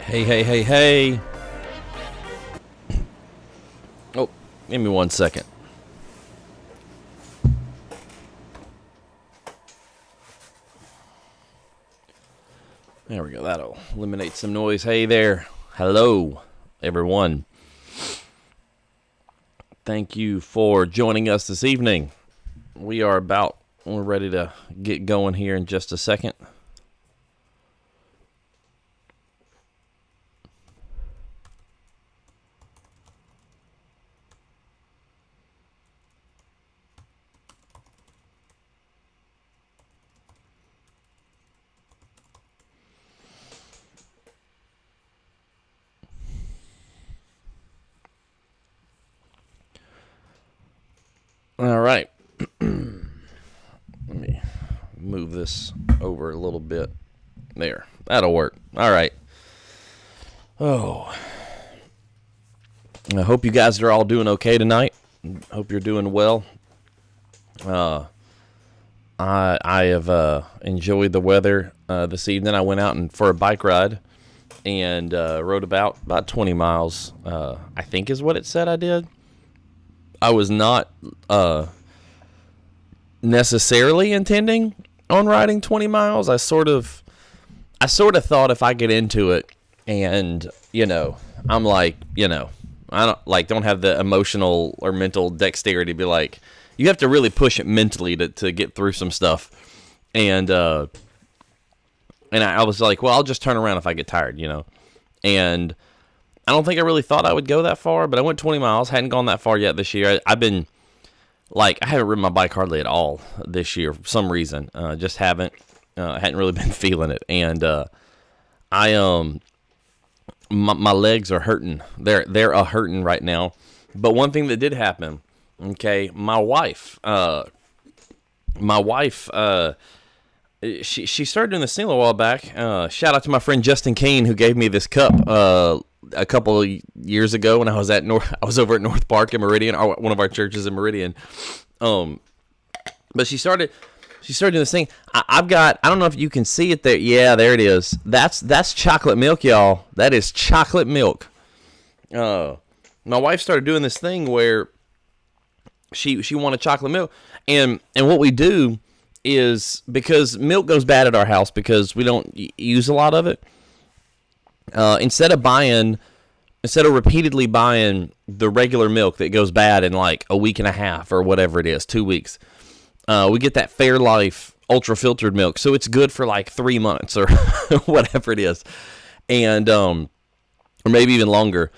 Hey, hey, hey, hey. Oh, give me 1 second. There we go. That'll eliminate some noise. Hey there. Hello, everyone. Thank you for joining us this evening. We're ready to get going here in just a second. All right. Let me move this over a little bit. There. That'll work. All right. Oh. I hope you guys are all doing okay tonight. Hope you're doing well. I have enjoyed the weather this evening. I went out for a bike ride and rode about 20 miles, I think is what it said I did. I was not necessarily intending on riding 20 miles. I sort of thought if I get into it and, I'm like, I don't have the emotional or mental dexterity to be like, you have to really push it mentally to get through some stuff. And I was like, well, I'll just turn around if I get tired, And I don't think I really thought I would go that far, but I went 20 miles. Hadn't gone that far yet this year. I haven't ridden my bike hardly at all this year for some reason. Just haven't. Hadn't really been feeling it. And my legs are hurting. They're hurting right now. But one thing that did happen, okay, my wife, she started doing this thing a little while back. Shout out to my friend Justin Kane who gave me this cup a couple of years ago when I was over at North Park in Meridian, one of our churches in Meridian. But she started doing this thing. I don't know if you can see it there. Yeah, there it is. That's chocolate milk, y'all. That is chocolate milk. My wife started doing this thing where she wanted chocolate milk, and what we do is, because milk goes bad at our house because we don't use a lot of it, instead of repeatedly buying the regular milk that goes bad in like a week and a half or whatever it is, 2 weeks, we get that Fairlife ultra filtered milk, so it's good for like 3 months or whatever it is, and or maybe even longer.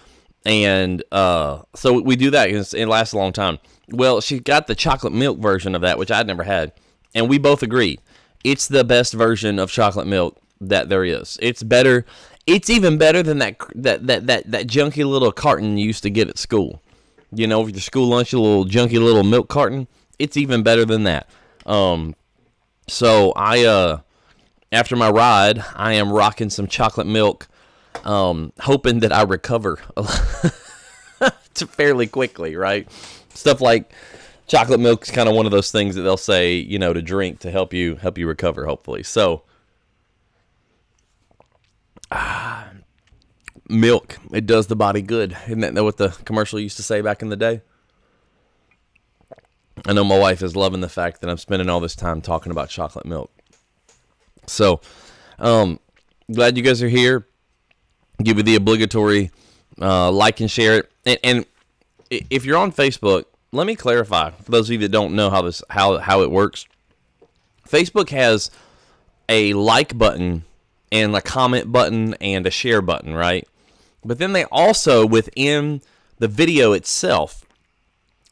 And so we do that because it lasts a long time. Well, she got the chocolate milk version of that, which I'd never had. And we both agree, it's the best version of chocolate milk that there is. It's better. It's even better than that junky little carton you used to get at school. With your school lunch, a little junky little milk carton. It's even better than that. So I, after my ride, I am rocking some chocolate milk, hoping that I recover fairly quickly, right? Stuff like chocolate milk is kind of one of those things that they'll say, to drink to help you recover, hopefully. So, milk, it does the body good. Isn't that what the commercial used to say back in the day? I know my wife is loving the fact that I'm spending all this time talking about chocolate milk. So, glad you guys are here. Give you the obligatory like and share it. And if you're on Facebook, let me clarify for those of you that don't know how it works. Facebook has a like button and a comment button and a share button, right? But then they also, within the video itself,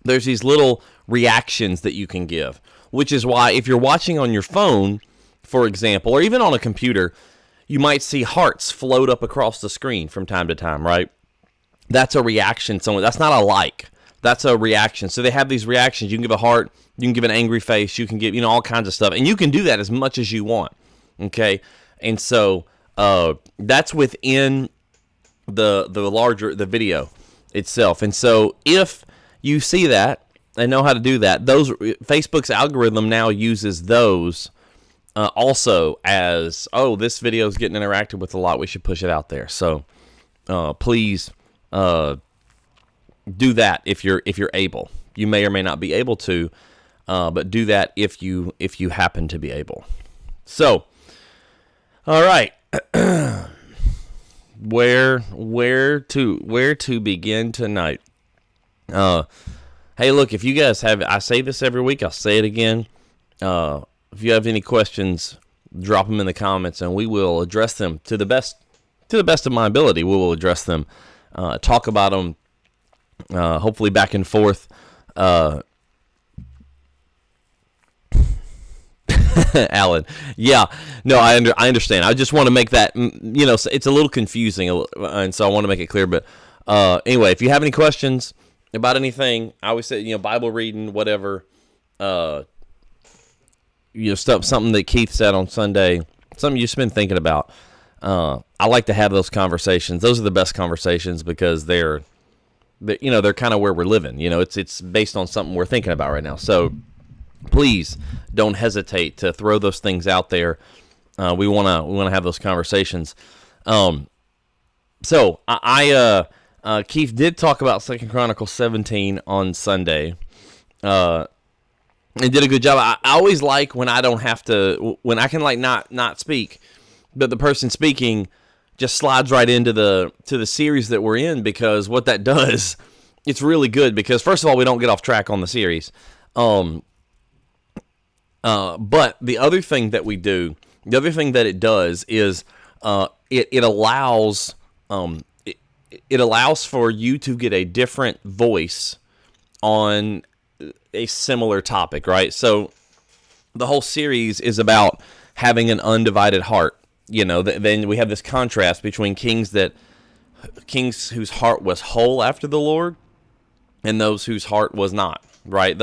there's these little reactions that you can give, which is why if you're watching on your phone, for example, or even on a computer, you might see hearts float up across the screen from time to time, right? That's a reaction. That's not a like. That's a reaction. So they have these reactions. You can give a heart. You can give an angry face. You can give, all kinds of stuff. And you can do that as much as you want. Okay? And so that's within the video itself. And so if you see that and know how to do that, Facebook's algorithm now uses those also as, oh, this video is getting interacted with a lot, we should push it out there. So please do that if you're able. You may or may not be able to, but do that if you happen to be able. So, all right. Where to begin tonight? Hey, look, if you guys have, I say this every week, I'll say it again. If you have any questions, drop them in the comments, and we will address them to the best of my ability. We will address them, talk about them, hopefully back and forth. Alan, yeah, no, I understand. I just want to make that, it's a little confusing, and so I want to make it clear. But anyway, if you have any questions about anything, I always say, Bible reading, whatever, something that Keith said on Sunday, something you've just been thinking about. I like to have those conversations. Those are the best conversations because they're kind of where we're living. It's based on something we're thinking about right now. So please don't hesitate to throw those things out there. We wanna have those conversations. So Keith did talk about 2 Chronicles 17 on Sunday. And did a good job. I always like when I don't have to, when I can not speak, but the person speaking just slides right into the series that we're in, because what that does, it's really good because first of all, we don't get off track on the series. But the other thing that we do, the other thing that it does is it allows it allows for you to get a different voice on a similar topic, right? So the whole series is about having an undivided heart. Then we have this contrast between kings whose heart was whole after the Lord and those whose heart was not, right?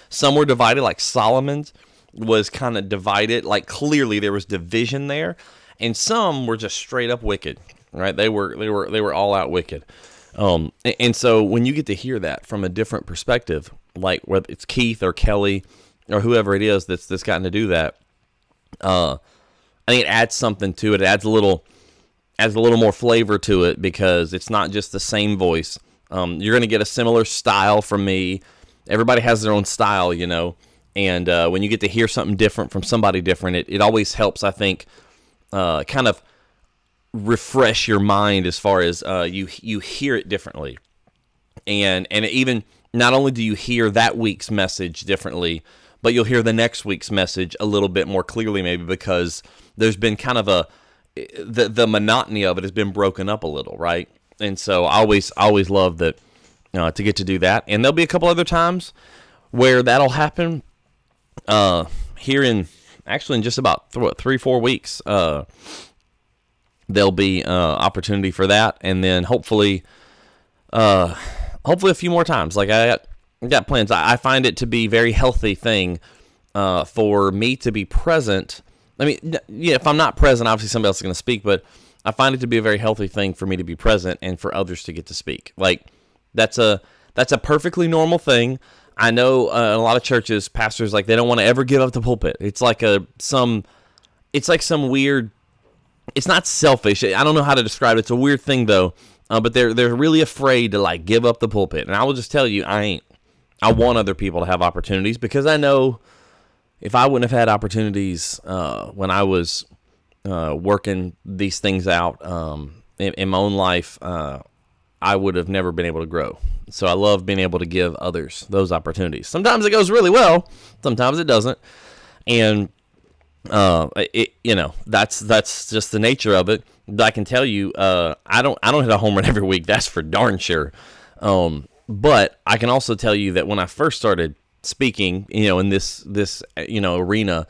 Some were divided, like Solomon's was kind of divided, like clearly there was division there, and some were just straight up wicked, right? They were all out wicked. And so when you get to hear that from a different perspective, like whether it's Keith or Kelly or whoever it is that's gotten to do that, I think it adds something to it. It adds a little more flavor to it because it's not just the same voice. You're going to get a similar style from me. Everybody has their own style, and when you get to hear something different from somebody different, it always helps, I think, kind of refresh your mind as far as you hear it differently. And even not only do you hear that week's message differently, but you'll hear the next week's message a little bit more clearly, maybe because there's been kind of the monotony of it has been broken up a little, right? And so I always love that to get to do that. And there'll be a couple other times where that'll happen here in just about 3-4 weeks. There'll be opportunity for that, and then hopefully a few more times. Like I got plans. I find it to be a very healthy thing for me to be present. I mean, yeah, if I'm not present, obviously somebody else is going to speak, but I find it to be a very healthy thing for me to be present and for others to get to speak. Like that's a perfectly normal thing. I know in a lot of churches, pastors, like, they don't want to ever give up the pulpit. It's like some weird. It's not selfish. I don't know how to describe it. It's a weird thing though. But they're really afraid to like give up the pulpit. And I will just tell you, I ain't. I want other people to have opportunities because I know if I wouldn't have had opportunities when I was working these things out in my own life, I would have never been able to grow. So I love being able to give others those opportunities. Sometimes it goes really well. Sometimes it doesn't. And that's just the nature of it. But I can tell you, I don't hit a home run every week. That's for darn sure. But I can also tell you that when I first started speaking, in this arena,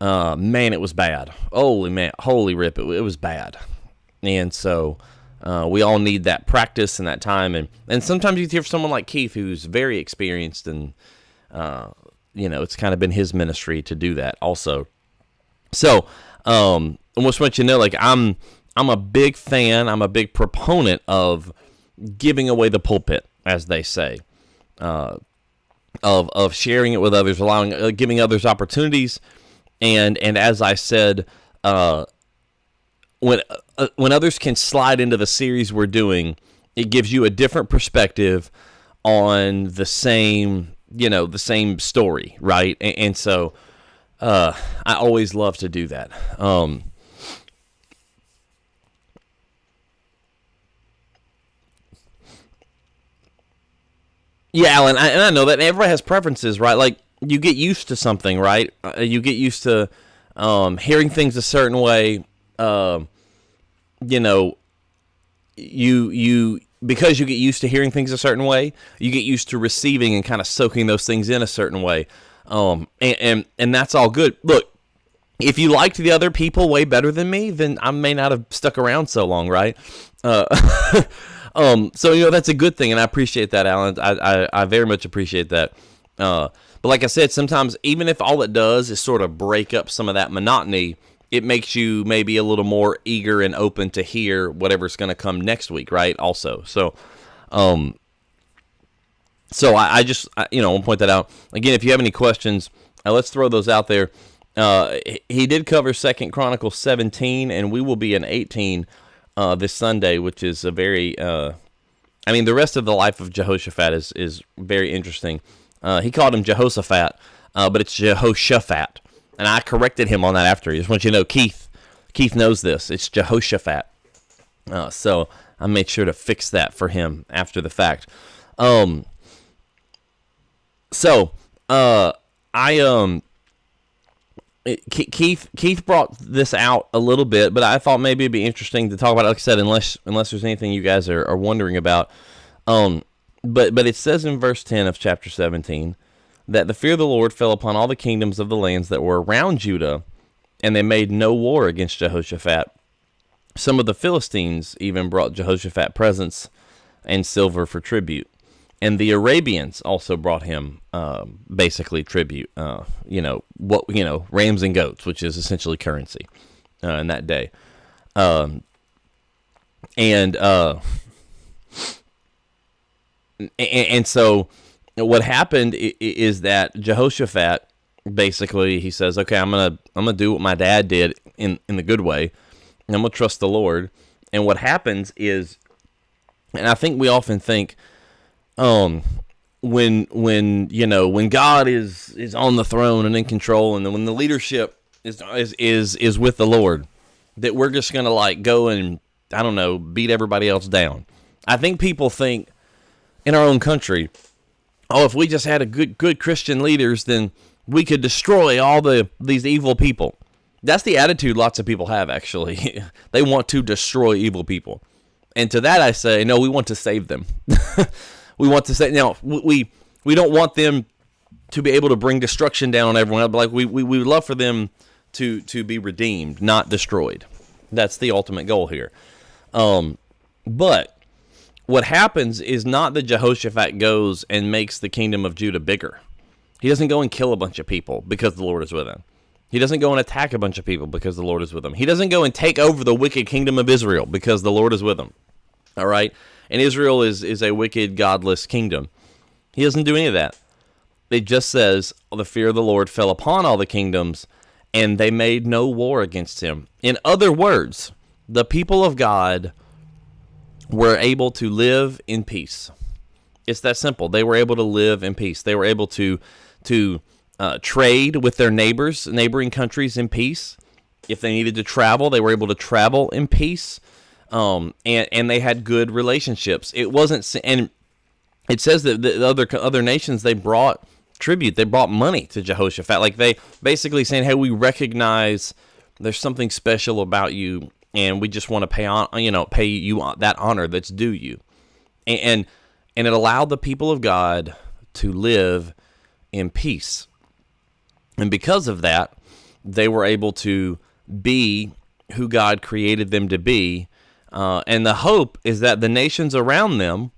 man, it was bad. Holy rip, it was bad. And so we all need that practice and that time. And sometimes you hear someone like Keith, who's very experienced, and it's kind of been his ministry to do that also. So, I just want you to know, like, I'm a big fan, I'm a big proponent of giving away the pulpit, as they say, of sharing it with others, giving others opportunities, And as I said, when others can slide into the series we're doing, it gives you a different perspective on the same story, right? And so I always love to do that. Yeah, Alan, and I know that everybody has preferences, right? Like, you get used to something, right? You get used to hearing things a certain way. You know, you because you get used to hearing things a certain way, you get used to receiving and kind of soaking those things in a certain way. And that's all good. Look, if you liked the other people way better than me, then I may not have stuck around so long, right? So that's a good thing, and I appreciate that, Alan. I very much appreciate that. But like I said, sometimes even if all it does is sort of break up some of that monotony, it makes you maybe a little more eager and open to hear whatever's going to come next week, right? Also, so I just want to point that out again. If you have any questions, let's throw those out there. He did cover 2 Chronicles 17, and we will be in 18 this Sunday, which is a very, the rest of the life of Jehoshaphat is very interesting. He called him Jehoshaphat, but it's Jehoshaphat, and I corrected him on that after. I just want you to know, Keith knows this. It's Jehoshaphat. So I made sure to fix that for him after the fact. Keith brought this out a little bit, but I thought maybe it'd be interesting to talk about it, like I said, unless there's anything you guys are wondering about. But it says in verse 10 of chapter 17 that the fear of the Lord fell upon all the kingdoms of the lands that were around Judah, and they made no war against Jehoshaphat. Some of the Philistines even brought Jehoshaphat presents and silver for tribute. And the Arabians also brought him basically tribute, rams and goats, which is essentially currency in that day. And so what happened is that Jehoshaphat basically, he says, okay, I'm gonna do what my dad did in the good way, and I'm gonna trust the Lord. And what happens is, and I think we often think, when God is on the throne and in control, and when the leadership is with the Lord, that we're just gonna like go and, I don't know, beat everybody else down. I think people think in our own country, if we just had a good Christian leaders, then we could destroy all these evil people. That's the attitude lots of people have, actually. They want to destroy evil people. And to that I say, no, we want to save them. We want to say, we don't want them to be able to bring destruction down on everyone else. Like we would love for them to be redeemed, not destroyed. That's the ultimate goal here. But what happens is not that Jehoshaphat goes and makes the kingdom of Judah bigger. He doesn't go and kill a bunch of people because the Lord is with him. He doesn't go and attack a bunch of people because the Lord is with him. He doesn't go and take over the wicked kingdom of Israel because the Lord is with him. All right? And Israel is a wicked, godless kingdom. He doesn't do any of that. It just says, the fear of the Lord fell upon all the kingdoms, and they made no war against him. In other words, the people of God were able to live in peace. It's that simple. They were able to live in peace. They were able to trade with their neighboring countries in peace. If they needed to travel, they were able to travel in peace. And they had good relationships. It wasn't, and it says that the other nations, they brought tribute. They brought money to Jehoshaphat. Like, they basically saying, hey, we recognize there's something special about you, and we just want to pay you that honor that's due you. And it allowed the people of God to live in peace. And because of that, they were able to be who God created them to be. And the hope is that the nations around them,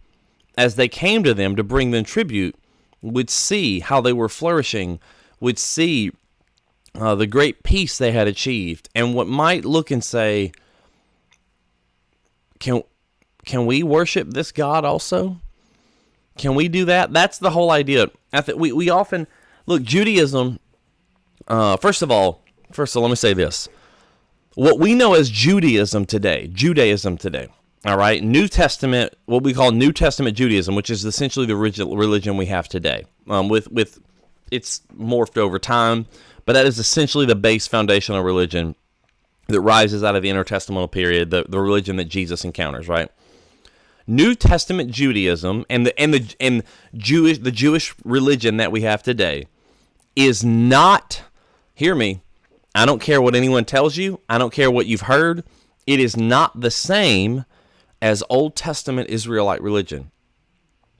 as they came to them to bring them tribute, would see how they were flourishing, would see the great peace they had achieved, and what might look and say, can we worship this God also? Can we do that? That's the whole idea. I think we often look, Judaism. First of all, First of all, let me say this. What we know as Judaism today, all right, New Testament, what we call New Testament Judaism, which is essentially the religion we have today, with it's morphed over time, but that is essentially the base foundational religion that rises out of the intertestamental period, the religion that Jesus encounters, right? New Testament Judaism and the Jewish religion that we have today is not, hear me, I don't care what anyone tells you, I don't care what you've heard, it is not the same as Old Testament Israelite religion.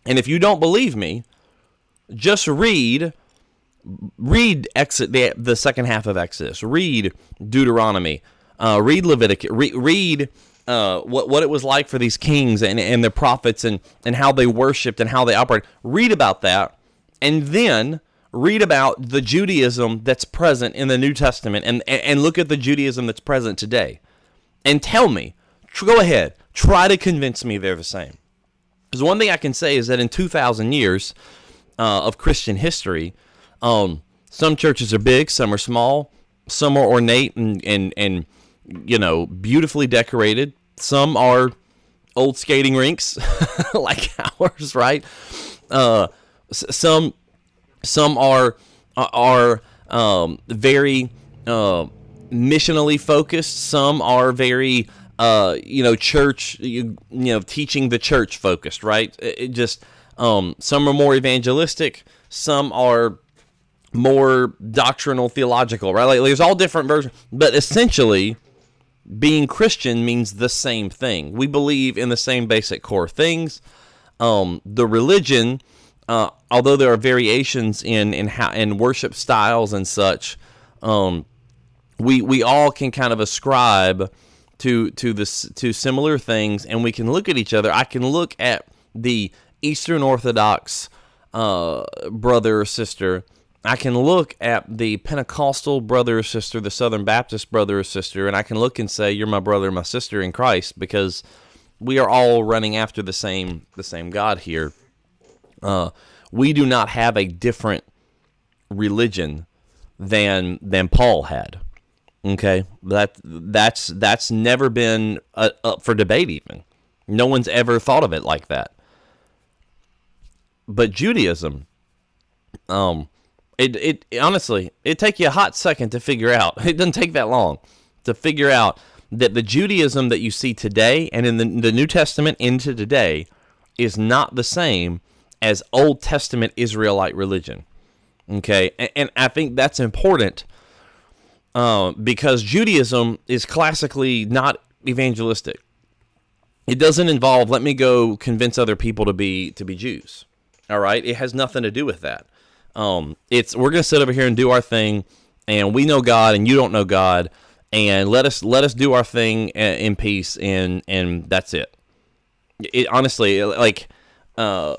And if you don't believe me, just read the second half of Exodus, read Deuteronomy, read Leviticus, read what it was like for these kings and their prophets and how they worshipped and how they operated. Read about that, and then read about the Judaism that's present in the New Testament and look at the Judaism that's present today. And tell me, go ahead, try to convince me they're the same. Because one thing I can say is that in 2,000 years of Christian history, some churches are big, some are small, some are ornate and beautifully decorated. Some are old skating rinks like ours, right? Some are very missionally focused. Some are very church, teaching the church focused, right? Some are more evangelistic. Some are more doctrinal, theological, right? Like there's all different versions, but essentially, being Christian means the same thing. We believe in the same basic core things. The religion, although there are variations in worship styles and such, we all can kind of ascribe to similar things, and we can look at each other. I can look at the Eastern Orthodox brother or sister. I can look at the Pentecostal brother or sister, the Southern Baptist brother or sister, and I can look and say, you're my brother and my sister in Christ, because we are all running after the same God here. We do not have a different religion than Paul had. Okay, that's never been up for debate even. No one's ever thought of it like that. But Judaism, It honestly, it'd take you a hot second to figure out. It doesn't take that long to figure out that the Judaism that you see today and in the New Testament into today is not the same as Old Testament Israelite religion. Okay, and I think that's important because Judaism is classically not evangelistic. It doesn't involve, let me go convince other people to be Jews. All right, it has nothing to do with that. We're gonna sit over here and do our thing, and we know God, and you don't know God, and let us do our thing in peace, and that's it. It honestly, like, kind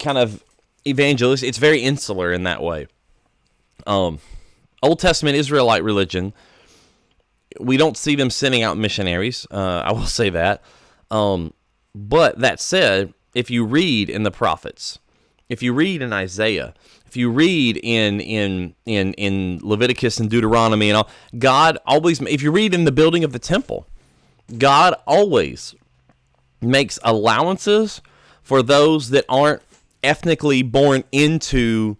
of evangelist. It's very insular in that way. Old Testament Israelite religion, we don't see them sending out missionaries. I will say that. But that said, if you read in the prophets, if you read in Isaiah, if you read in Leviticus and Deuteronomy and all, God always, if you read in the building of the temple, God always makes allowances for those that aren't ethnically born into,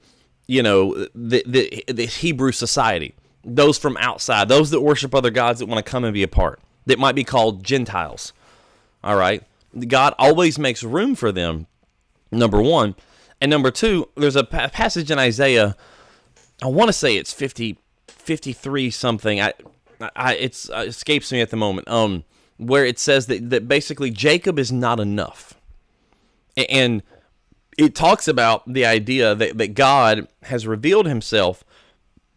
the Hebrew society. Those from outside, those that worship other gods that want to come and be a part, that might be called Gentiles. All right, God always makes room for them. Number one. And number two, there's a passage in Isaiah, I want to say it's 53 something, it escapes me at the moment, where it says that basically Jacob is not enough. And it talks about the idea that God has revealed himself,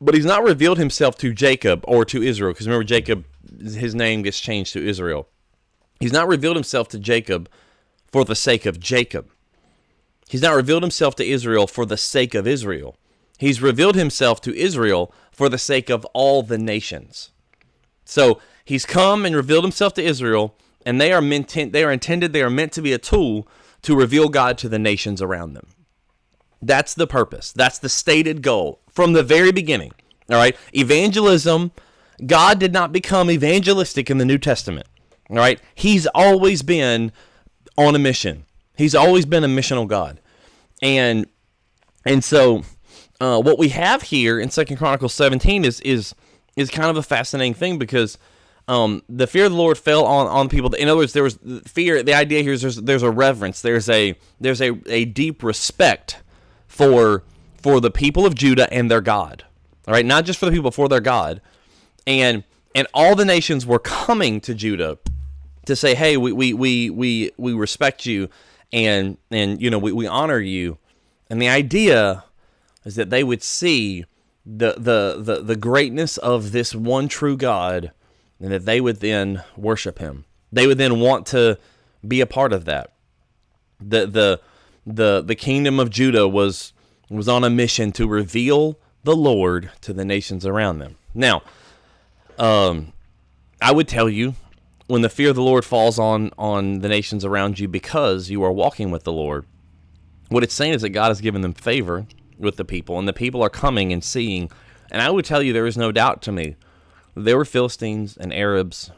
but he's not revealed himself to Jacob or to Israel, because remember Jacob, his name gets changed to Israel. He's not revealed himself to Jacob for the sake of Jacob. He's not revealed himself to Israel for the sake of Israel. He's revealed himself to Israel for the sake of all the nations. So he's come and revealed himself to Israel, and they are meant to be a tool to reveal God to the nations around them. That's the purpose. That's the stated goal from the very beginning. All right, evangelism. God did not become evangelistic in the New Testament. All right, He's always been on a mission. He's always been a missional God, and so what we have here in 2 Chronicles 17 is kind of a fascinating thing, because the fear of the Lord fell on people. In other words, there was fear. The idea here is there's a reverence. There's a deep respect for the people of Judah and their God. All right, not just for the people, for their God, and all the nations were coming to Judah to say, hey, we respect you, and we honor you. And the idea is that they would see the greatness of this one true God, and that they would then worship Him. They would then want to be a part of that. The kingdom of Judah was on a mission to reveal the Lord to the nations around them. Now, I would tell you, when the fear of the Lord falls on the nations around you because you are walking with the Lord, what it's saying is that God has given them favor with the people, and the people are coming and seeing. And I would tell you, there is no doubt to me, there were Philistines and Arabs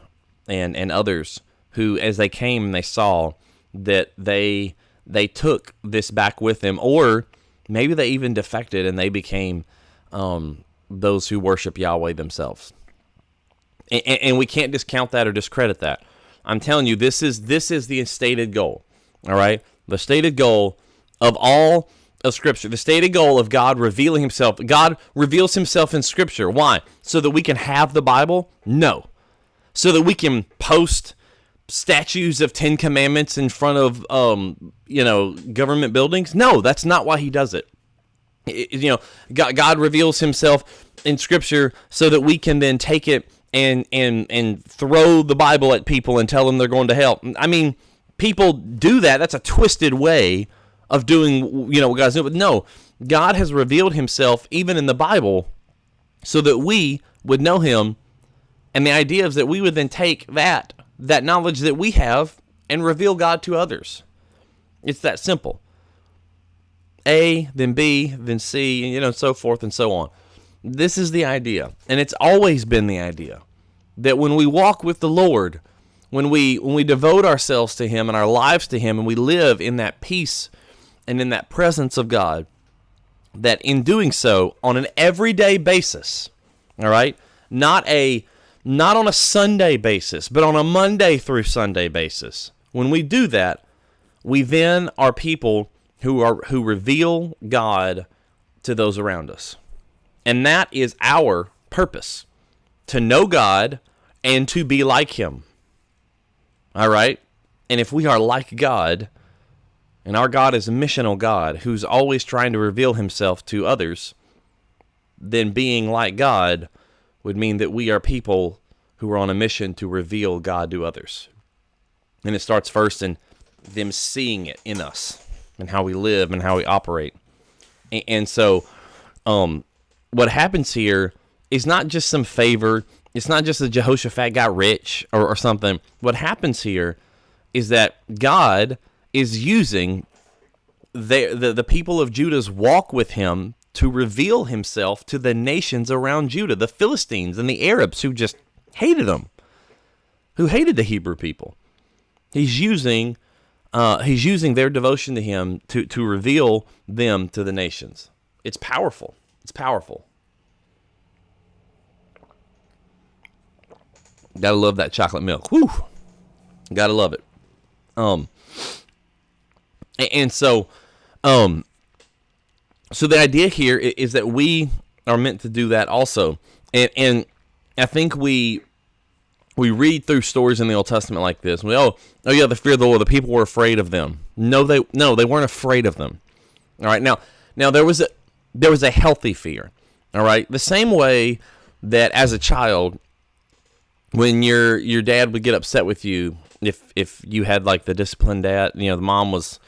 and others who, as they came and they saw that they took this back with them, or maybe they even defected and they became those who worship Yahweh themselves. And we can't discount that or discredit that. I'm telling you, this is the stated goal. All right, the stated goal of all of Scripture, the stated goal of God revealing Himself. God reveals Himself in Scripture. Why? So that we can have the Bible? No. So that we can post statues of 10 Commandments in front of government buildings? No, that's not why He does it. God reveals Himself in Scripture so that we can then take it and throw the Bible at people and tell them they're going to hell. I mean, people do that. That's a twisted way of doing, what God's doing. But no, God has revealed Himself even in the Bible so that we would know Him. And the idea is that we would then take that knowledge that we have and reveal God to others. It's that simple. A, then B, then C, and so forth and so on. This is the idea, and it's always been the idea, that when we walk with the Lord, when we devote ourselves to Him and our lives to Him, and we live in that peace and in that presence of God, that in doing so on an everyday basis, all right, not on a Sunday basis, but on a Monday through Sunday basis, when we do that, we then are people who reveal God to those around us. And that is our purpose, to know God and to be like Him. All right? And if we are like God, and our God is a missional God who's always trying to reveal Himself to others, then being like God would mean that we are people who are on a mission to reveal God to others. And it starts first in them seeing it in us and how we live and how we operate. And so what happens here is not just some favor. It's not just that Jehoshaphat got rich or something. What happens here is that God is using the people of Judah's walk with Him to reveal Himself to the nations around Judah, the Philistines and the Arabs who just hated Him, who hated the Hebrew people. He's using their devotion to Him to reveal them to the nations. It's powerful. It's powerful. Gotta love that chocolate milk. Whew. Gotta love it. So the idea here is that we are meant to do that also. And I think we read through stories in the Old Testament like this. The fear of the Lord. The people were afraid of them. No, they weren't afraid of them. All right. Now there was a healthy fear. All right. The same way that as a child, when your dad would get upset with you, if you had like the disciplined dad, the mom was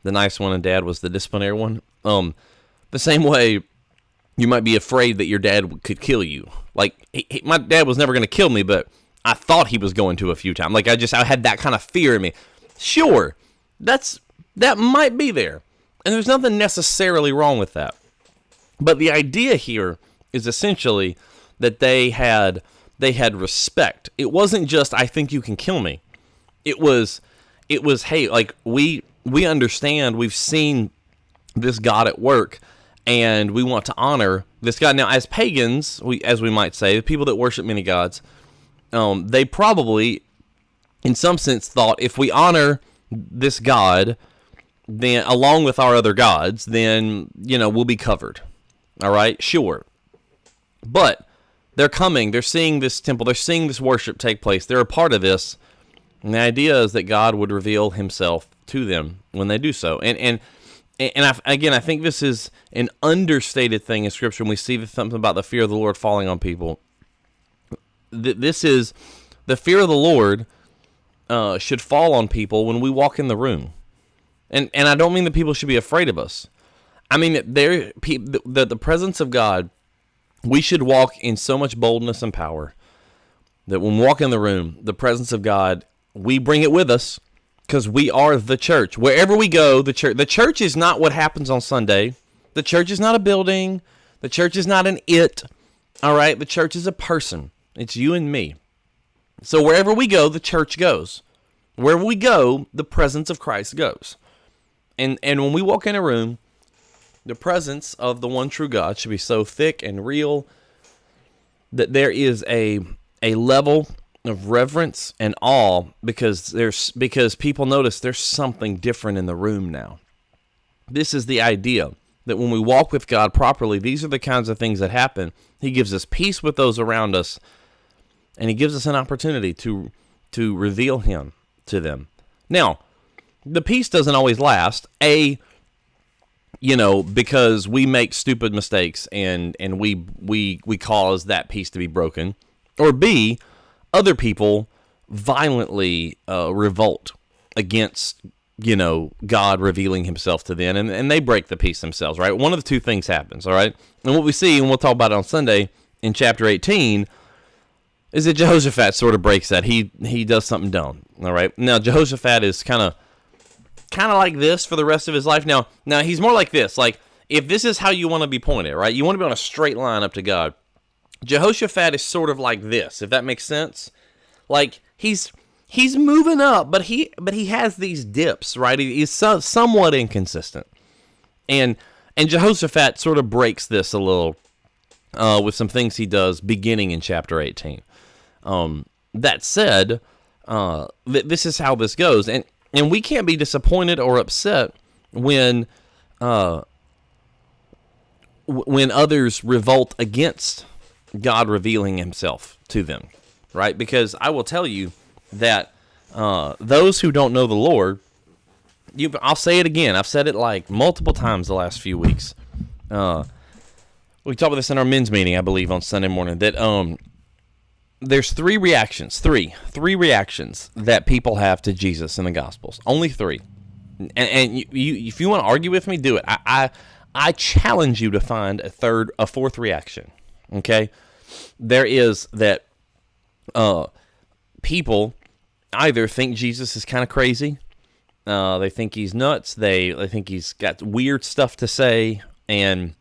the nice one and dad was the disciplinary one. The same way you might be afraid that your dad could kill you. Like my dad was never going to kill me, but I thought he was going to a few times. Like I had that kind of fear in me. Sure, that might be there, and there's nothing necessarily wrong with that. But the idea here is essentially that they had respect. It wasn't just, I think you can kill me. It was hey, like we understand, we've seen this God at work, and we want to honor this God. Now, as pagans, as we might say, the people that worship many gods, they probably, in some sense, thought if we honor this God, then along with our other gods, then we'll be covered. All right, sure. But they're coming. They're seeing this temple. They're seeing this worship take place. They're a part of this. And the idea is that God would reveal himself to them when they do so. And I think this is an understated thing in Scripture. When we see something about the fear of the Lord falling on people, this is the fear of the Lord should fall on people when we walk in the room. And I don't mean that people should be afraid of us. I mean that the presence of God, we should walk in so much boldness and power that when we walk in the room, the presence of God, we bring it with us because we are the church. Wherever we go, the church is not what happens on Sunday. The church is not a building. The church is not an it. All right? The church is a person. It's you and me. So wherever we go, the church goes. Wherever we go, the presence of Christ goes. And when we walk in a room, the presence of the one true God should be so thick and real that there is a level of reverence and awe because people notice there's something different in the room now. This is the idea that when we walk with God properly, these are the kinds of things that happen. He gives us peace with those around us, and he gives us an opportunity to reveal him to them. Now, the peace doesn't always last. Because we make stupid mistakes and we cause that peace to be broken. Or B, other people violently revolt against, God revealing himself to them, and they break the peace themselves, right? One of the two things happens, all right? And what we see, and we'll talk about it on Sunday in chapter 18, is that Jehoshaphat sort of breaks that. He does something dumb, all right? Now, Jehoshaphat is kind of like this for the rest of his life. Now he's more like this. Like, if this is how you want to be pointed, right? You want to be on a straight line up to God. Jehoshaphat is sort of like this, if that makes sense. Like, he's moving up, but he has these dips, right? He's somewhat inconsistent. And Jehoshaphat sort of breaks this a little with some things he does beginning in chapter 18. That said, this is how this goes. And we can't be disappointed or upset when others revolt against God revealing himself to them, right? Because I will tell you that those who don't know the Lord, I'll say it again. I've said it like multiple times the last few weeks. We talked about this in our men's meeting, I believe, on Sunday morning, that there's three reactions that people have to Jesus in the Gospels. Only three. And you if you want to argue with me, do it. I challenge you to find a fourth reaction. Okay? There is that people either think Jesus is kind of crazy, they think he's nuts, they think he's got weird stuff to say, and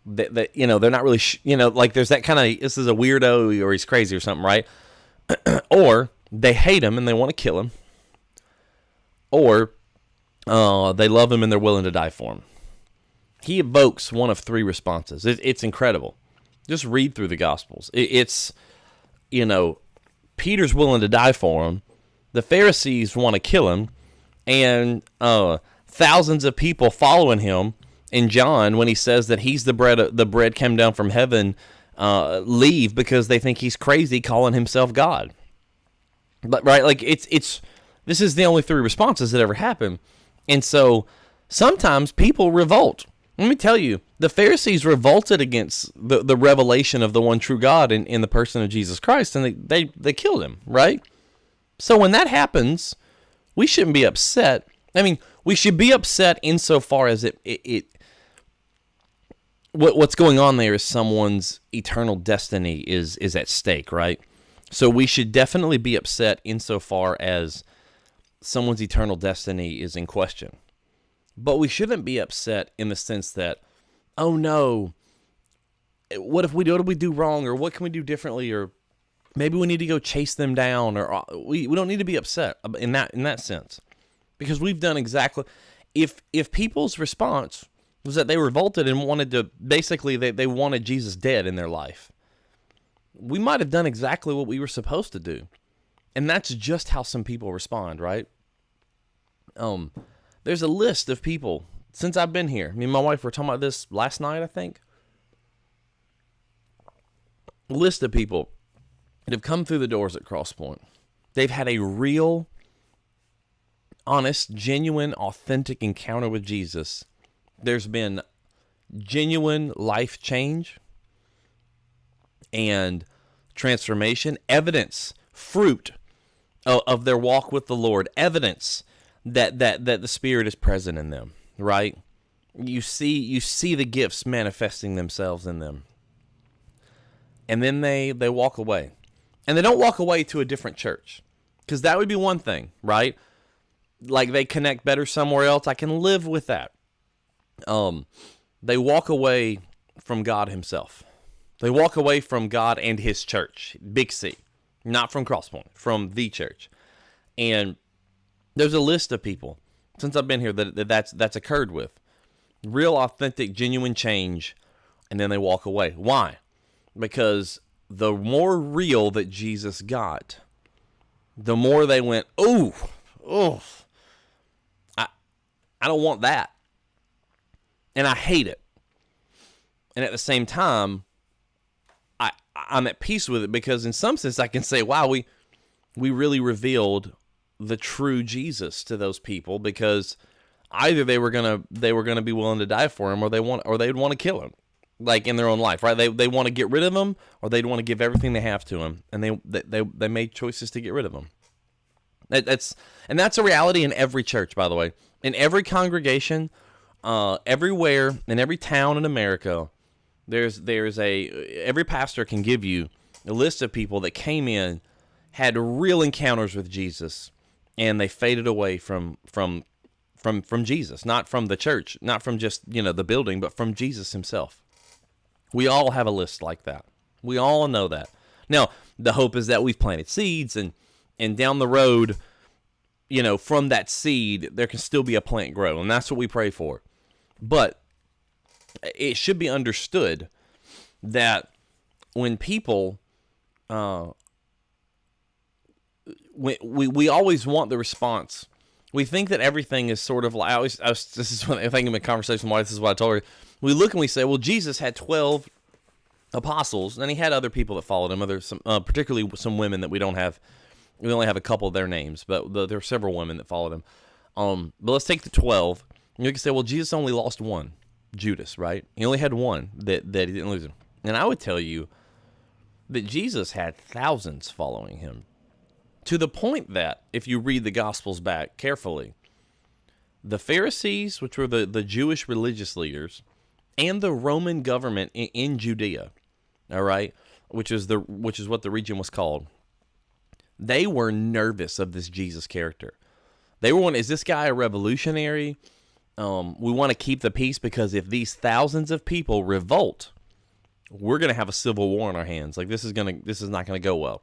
that they're not really like there's that kind of, this is a weirdo or he's crazy or something, right? Or they hate him and they want to kill him, or they love him and they're willing to die for him. He evokes one of three responses. It's incredible. Just read through the Gospels. It's Peter's willing to die for him, the Pharisees want to kill him, and thousands of people following him. In John, when he says that he's the bread came down from heaven, leave because they think he's crazy calling himself God. But right, like this is the only three responses that ever happen. And so sometimes people revolt. Let me tell you, the Pharisees revolted against the revelation of the one true God in the person of Jesus Christ, and they killed him, right? So when that happens, we shouldn't be upset. I mean, we should be upset insofar as what's going on there is someone's eternal destiny is at stake, right? So we should definitely be upset insofar as someone's eternal destiny is in question. But we shouldn't be upset in the sense that, oh no, what if we do, what do we do wrong, or what can we do differently, or maybe we need to go chase them down, or we don't need to be upset in that sense, because we've done exactly. If people's response was that they revolted and wanted to, basically they wanted Jesus dead in their life, we might have done exactly what we were supposed to do. And that's just how some people respond, right? There's a list of people since I've been here. Me and my wife were talking about this last night, I think. A list of people that have come through the doors at Crosspoint. They've had a real, honest, genuine, authentic encounter with Jesus. There's been genuine life change and transformation, evidence, fruit of their walk with the Lord, evidence that the Spirit is present in them, right? You see the gifts manifesting themselves in them. And then they walk away. And they don't walk away to a different church, because that would be one thing, right? Like they connect better somewhere else. I can live with that. They walk away from God himself. They walk away from God and his church, Big C, not from Crosspoint, from the church. And there's a list of people since I've been here that's occurred with real, authentic, genuine change, and then they walk away. Why? Because the more real that Jesus got, the more they went, oh, I don't want that. And I hate it. And at the same time, I'm at peace with it, because in some sense I can say, wow, we really revealed the true Jesus to those people, because either they were gonna be willing to die for him, or they'd want to kill him, like in their own life, right? They want to get rid of him, or they'd want to give everything they have to him, and they made choices to get rid of him. That's a reality in every church, by the way, in every congregation, everywhere, in every town in America. Every pastor can give you a list of people that came in, had real encounters with Jesus, and they faded away from Jesus, not from the church, not from just, the building, but from Jesus himself. We all have a list like that. We all know that. Now, the hope is that we've planted seeds, and down the road, from that seed, there can still be a plant grow, and that's what we pray for. But it should be understood that when people, we always want the response. We think that everything is sort of like, this is when I think in a conversation with my wife, this is what I told her. We look and we say, well, Jesus had 12 apostles, and he had other people that followed him, particularly some women that we don't have. We only have a couple of their names, but there are several women that followed him. But let's take the 12. And you can say, well, Jesus only lost one, Judas, right? He only had one that he didn't lose him. And I would tell you that Jesus had thousands following him, to the point that, if you read the Gospels back carefully, the Pharisees, which were the Jewish religious leaders, and the Roman government in Judea, all right, which is what the region was called, they were nervous of this Jesus character. They were wondering, is this guy a revolutionary? We want to keep the peace, because if these thousands of people revolt, we're going to have a civil war on our hands. Like, this is not going to go well.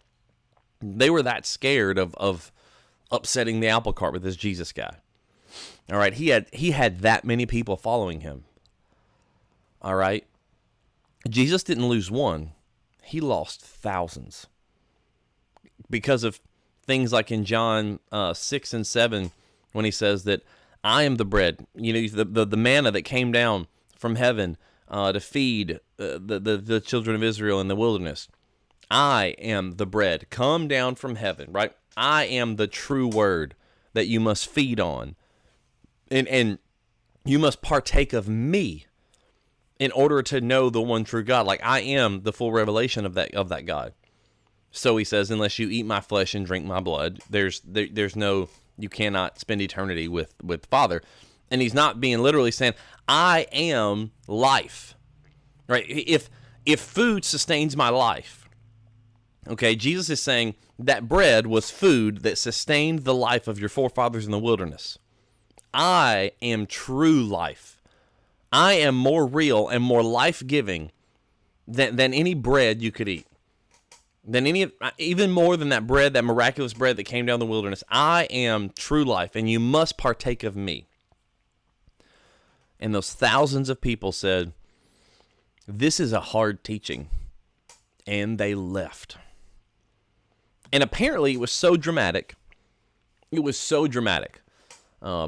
They were that scared of upsetting the apple cart with this Jesus guy. All right, he had that many people following him. All right, Jesus didn't lose one; he lost thousands, because of things like in John 6 and 7, when he says that I am the bread, the manna that came down from heaven to feed the children of Israel in the wilderness. I am the bread come down from heaven, right? I am the true word that you must feed on. And you must partake of me in order to know the one true God. Like, I am the full revelation of that God. So he says, unless you eat my flesh and drink my blood, there's no, you cannot spend eternity with Father. And he's not being literally saying, I am life, right? If food sustains my life, okay, Jesus is saying that bread was food that sustained the life of your forefathers in the wilderness. I am true life. I am more real and more life-giving than any bread you could eat. Than any, even more than that bread, that miraculous bread that came down the wilderness. I am true life, and you must partake of me. And those thousands of people said, this is a hard teaching. And they left. And apparently it was so dramatic. It was so dramatic.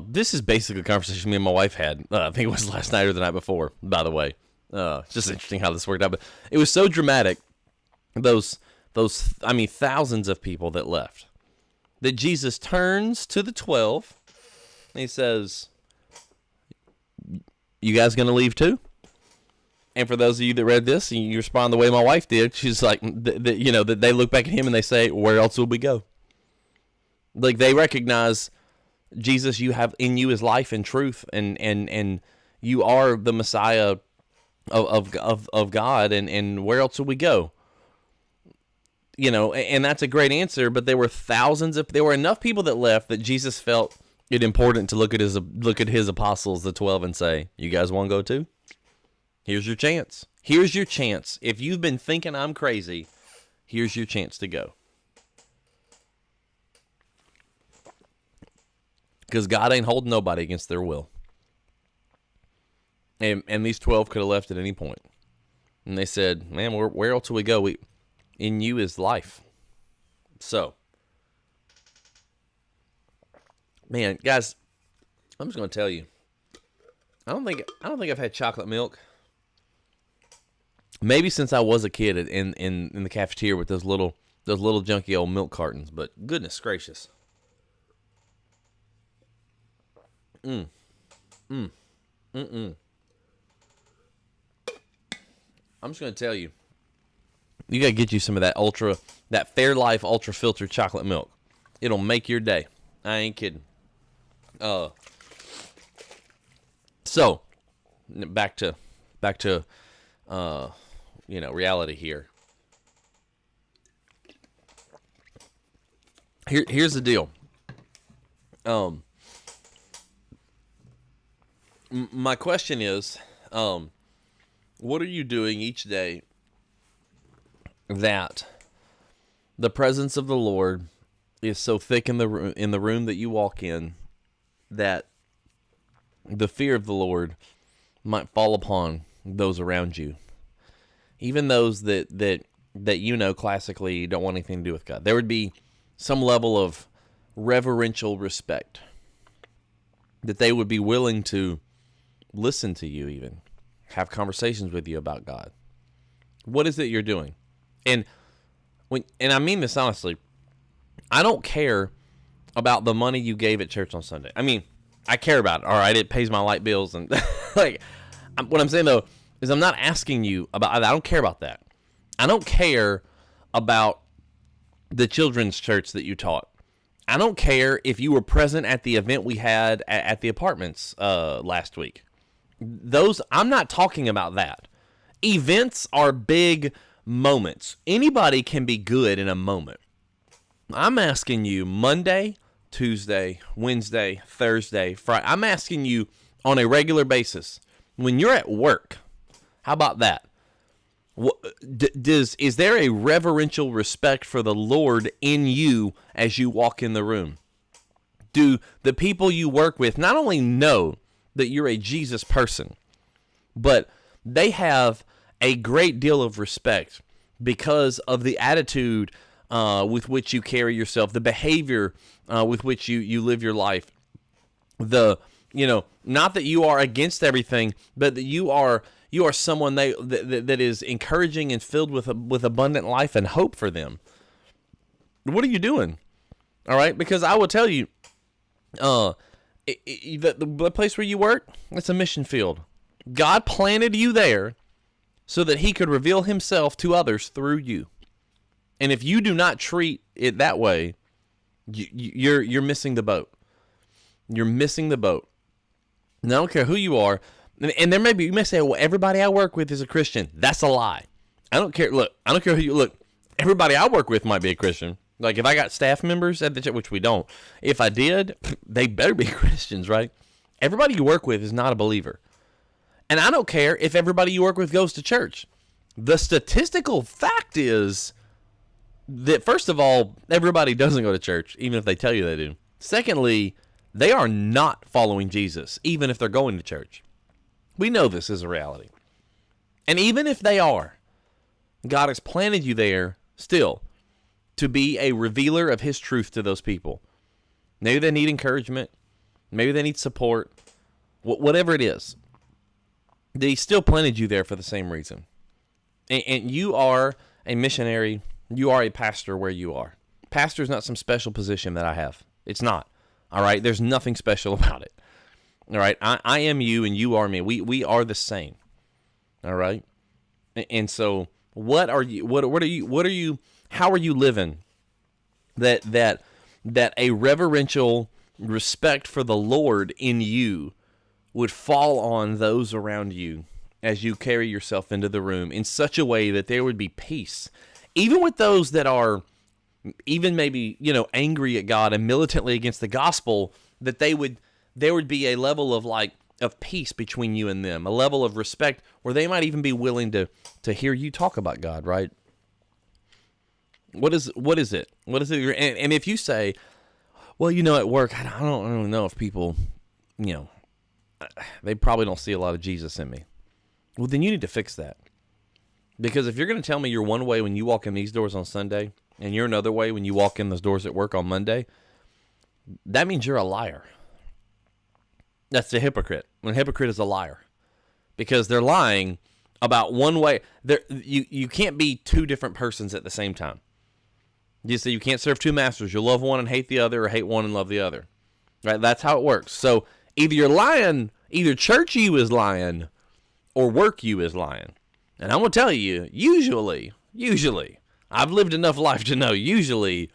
This is basically a conversation me and my wife had. I think it was last night or the night before, by the way. It's just interesting how this worked out. But it was so dramatic, those thousands of people that left, that Jesus turns to the 12 and he says, you guys going to leave too? And for those of you that read this and you respond the way my wife did, she's like, that they look back at him and they say, where else will we go? Like, they recognize, Jesus, you have in you is life and truth, and you are the Messiah of God, and where else will we go? And that's a great answer, but there were enough people that left that Jesus felt it important to look at his apostles, the 12, and say, you guys want to go too? Here's your chance. Here's your chance. If you've been thinking I'm crazy, here's your chance to go. Because God ain't holding nobody against their will. And these 12 could have left at any point. And they said, man, where else will we go? In you is life. So, man, guys, I'm just going to tell you, I don't think I've had chocolate milk maybe since I was a kid in the cafeteria with those little junky old milk cartons. But goodness gracious. I'm just going to tell you, you got to get you some of that Fairlife Ultra Filtered chocolate milk. It'll make your day. I ain't kidding. So back to reality here. Here's the deal. My question is, what are you doing each day that the presence of the Lord is so thick in the room that you walk in that the fear of the Lord might fall upon those around you, even those that classically don't want anything to do with God? There would be some level of reverential respect, that they would be willing to listen to you, even have conversations with you about God. What is it you're doing? And I mean this honestly, I don't care about the money you gave at church on Sunday. I mean, I care about it. All right, it pays my light bills, and what I'm saying though is I'm not asking you about. I don't care about that. I don't care about the children's church that you taught. I don't care if you were present at the event we had at the apartments last week. I'm not talking about that. Events are big moments. Anybody can be good in a moment. I'm asking you Monday, Tuesday, Wednesday, Thursday, Friday. I'm asking you on a regular basis. When you're at work, how about that? Is there a reverential respect for the Lord in you as you walk in the room? Do the people you work with not only know that you're a Jesus person, but they have a great deal of respect because of the attitude with which you carry yourself, the behavior with which you live your life, not that you are against everything, but that you are someone that is encouraging and filled with abundant life and hope for them. What are you doing? All right, because I will tell you, the place where you work, it's a mission field. God planted you there so that He could reveal Himself to others through you. And if you do not treat it that way, you're missing the boat. You're missing the boat. And I don't care who you are. And there you may say, well, everybody I work with is a Christian. That's a lie. I don't care. Look, I don't care who you look. Everybody I work with might be a Christian. Like if I got staff members at the church, which we don't, if I did, they better be Christians, right? Everybody you work with is not a believer. And I don't care if everybody you work with goes to church. The statistical fact is that, first of all, everybody doesn't go to church, even if they tell you they do. Secondly, they are not following Jesus, even if they're going to church. We know this is a reality. And even if they are, God has planted you there still to be a revealer of his truth to those people. Maybe they need encouragement. Maybe they need support. Whatever it is. They still planted you there for the same reason. And you are a missionary. You are a pastor where you are. Pastor is not some special position that I have. It's not. All right? There's nothing special about it. All right? I am you and you are me. We are the same. All right? And so what are you how are you living that a reverential respect for the Lord in you would fall on those around you as you carry yourself into the room in such a way that there would be peace, even with those that are even maybe, angry at God and militantly against the gospel, that there would be a level of peace between you and them, a level of respect where they might even be willing to hear you talk about God, right? What is it? And if you say, well, at work, I don't know if people, they probably don't see a lot of Jesus in me. Well, then you need to fix that. Because if you're going to tell me you're one way when you walk in these doors on Sunday, and you're another way when you walk in those doors at work on Monday, that means you're a liar. That's a hypocrite. And a hypocrite is a liar. Because they're lying about one way. You can't be two different persons at the same time. You say you can't serve two masters. You'll love one and hate the other, or hate one and love the other. Right? That's how it works. So either you're lying, either church you is lying, or work you is lying. And I'm going to tell you, usually, I've lived enough life to know, usually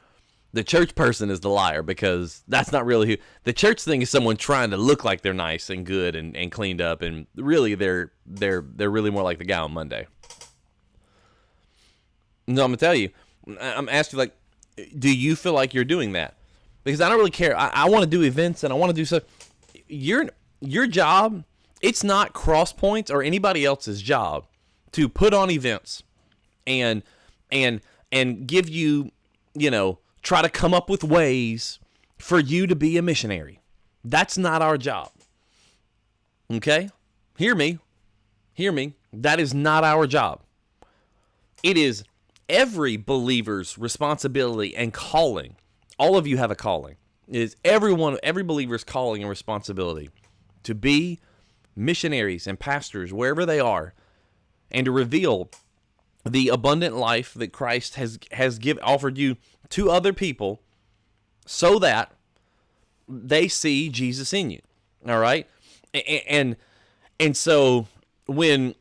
the church person is the liar, because that's not really who. The church thing is someone trying to look like they're nice and good and cleaned up, and really they're really more like the guy on Monday. No, I'm going to tell you, I'm asking you, do you feel like you're doing that? Because I don't really care. I want to do events and I want to do stuff. Your job, it's not CrossPoint's or anybody else's job to put on events and give you, try to come up with ways for you to be a missionary. That's not our job. Okay? Hear me. That is not our job. It is every believer's responsibility and calling. All of you have a calling. It is every believer's calling and responsibility to be missionaries and pastors wherever they are, and to reveal the abundant life that Christ has offered you to other people, so that they see Jesus in you. All right? And so when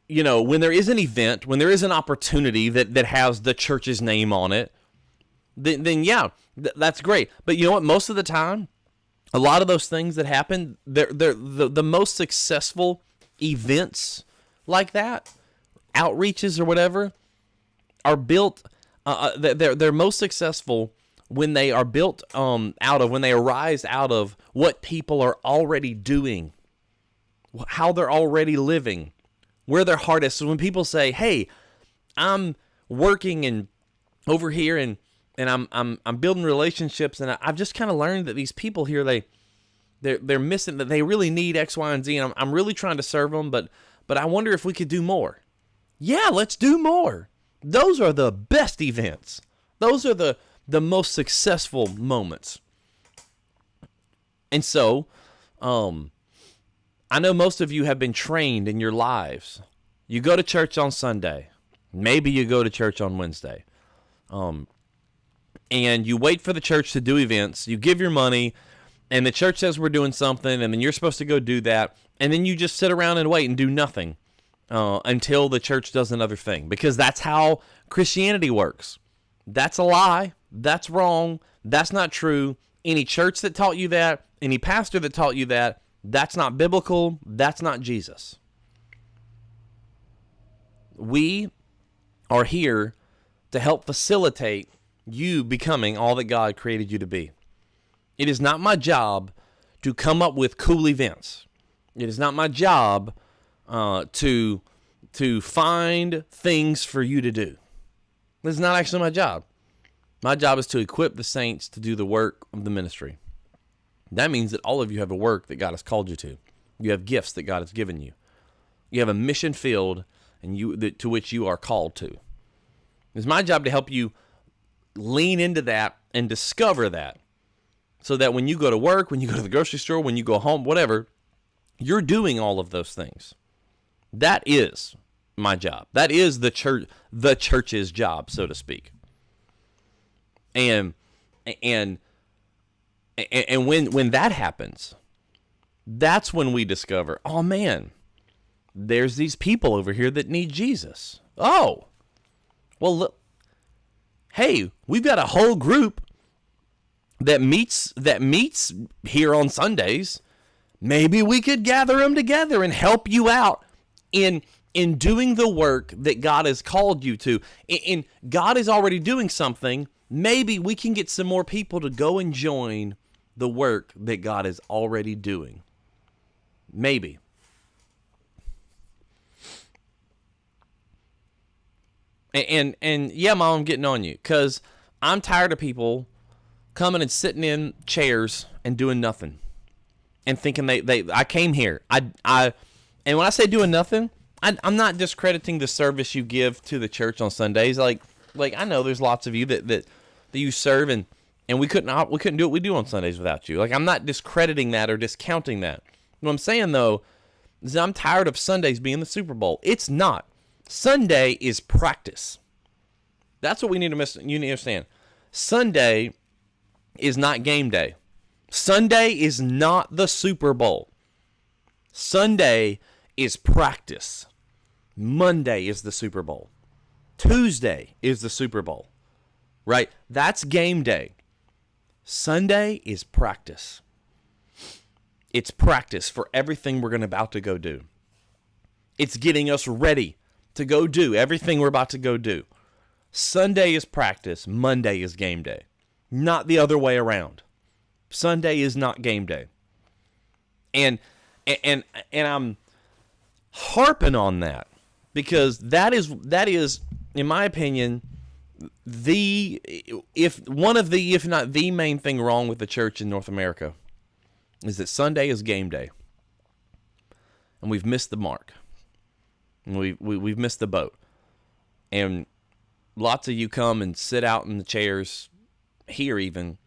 there is an event, when there is an opportunity that has the church's name on it, then yeah, that's great. But you know what? Most of the time, a lot of those things that happen, they're the most successful events like that, outreaches or whatever, are built. They're most successful when they are built when they arise out of what people are already doing, how they're already living, where their heart is. So when people say, "Hey, I'm working and over here and I'm building relationships, and I've just kind of learned that these people here they're missing, that they really need X, Y, and Z, and I'm really trying to serve them, but I wonder if we could do more." Yeah, let's do more. Those are the best events. Those are the most successful moments. And so, I know most of you have been trained in your lives. You go to church on Sunday. Maybe you go to church on Wednesday. And you wait for the church to do events. You give your money, and the church says we're doing something, and then you're supposed to go do that. And then you just sit around and wait and do nothing until the church does another thing. Because that's how Christianity works. That's a lie. That's wrong. That's not true. Any church that taught you that, any pastor that taught you that, that's not biblical. That's not Jesus. We are here to help facilitate you becoming all that God created you to be. It is not my job to come up with cool events. It is not my job to to find things for you to do. This is not actually my job. My job is to equip the saints to do the work of the ministry. That means that all of you have a work that God has called you to. You have gifts that God has given you. You have a mission field to which you are called to. It's my job to help you lean into that and discover that, so that when you go to work, when you go to the grocery store, when you go home, whatever, you're doing all of those things. That is my job. That is the church's job, so to speak. And when that happens, that's when we discover, oh man, there's these people over here that need Jesus. Oh, well, look, hey, we've got a whole group that meets here on Sundays. Maybe we could gather them together and help you out in doing the work that God has called you to. And God is already doing something. Maybe we can get some more people to go and join the work that God is already doing. Maybe. And yeah, Mom, I'm getting on you because I'm tired of people coming and sitting in chairs and doing nothing and thinking I came here. And when I say doing nothing, I'm not discrediting the service you give to the church on Sundays. Like I know there's lots of you that you serve and we couldn't do what we do on Sundays without you. Like, I'm not discrediting that or discounting that. What I'm saying though is I'm tired of Sundays being the Super Bowl. It's not. Sunday is practice. That's what you need to understand. Sunday is not game day. Sunday is not the Super Bowl. Sunday is practice. Monday is the Super Bowl. Tuesday is the Super Bowl. Right? That's game day. Sunday is practice. It's practice for everything we're about to go do. It's getting us ready to go do everything we're about to go do. Sunday is practice. Monday is game day. Not the other way around. Sunday is not game day. And I'm harping on that because that is, in my opinion, if not the main thing wrong with the church in North America is that Sunday is game day. And we've missed the mark. And we've missed the boat. And lots of you come and sit out in the chairs here even,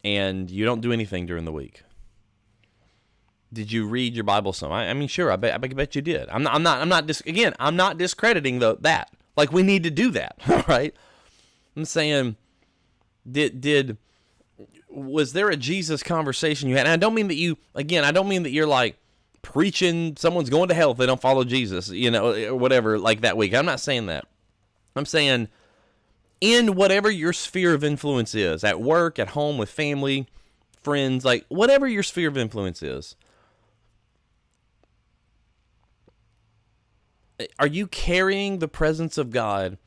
and you don't do anything during the week. Did you read your Bible some? I mean, sure, I bet you did. I'm not discrediting that. Like, we need to do that, all right? I'm saying, was there a Jesus conversation you had? And I don't mean that you're like preaching someone's going to hell if they don't follow Jesus, or whatever, like that week. I'm not saying that. I'm saying in whatever your sphere of influence is, at work, at home, with family, friends, like whatever your sphere of influence is, are you carrying the presence of God?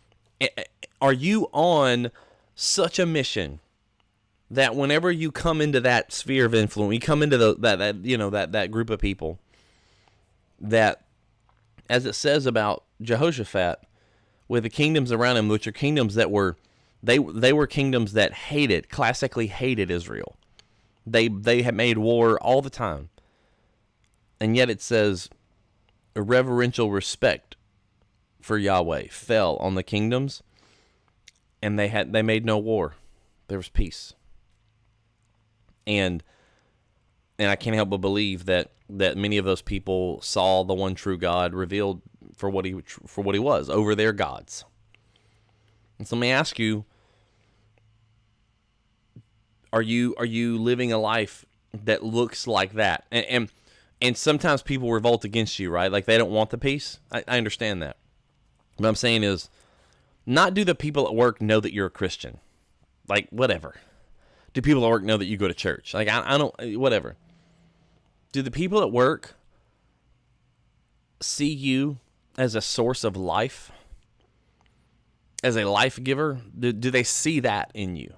Are you on such a mission that whenever you come into that sphere of influence, you come into that group of people, that, as it says about Jehoshaphat, with the kingdoms around him, which are kingdoms that were, they were kingdoms that classically hated Israel. They had made war all the time, and yet it says a reverential respect for Yahweh fell on the kingdoms, and they made no war. There was peace. And I can't help but believe that many of those people saw the one true God revealed for what he was over their gods. And so let me ask you, are you living a life that looks like that? And sometimes people revolt against you, right? Like, they don't want the peace. I understand that. What I'm saying is, not do the people at work know that you're a Christian. Like, whatever. Do people at work know that you go to church? Like, I don't, whatever. Do the people at work see you as a source of life? As a life giver? Do they see that in you?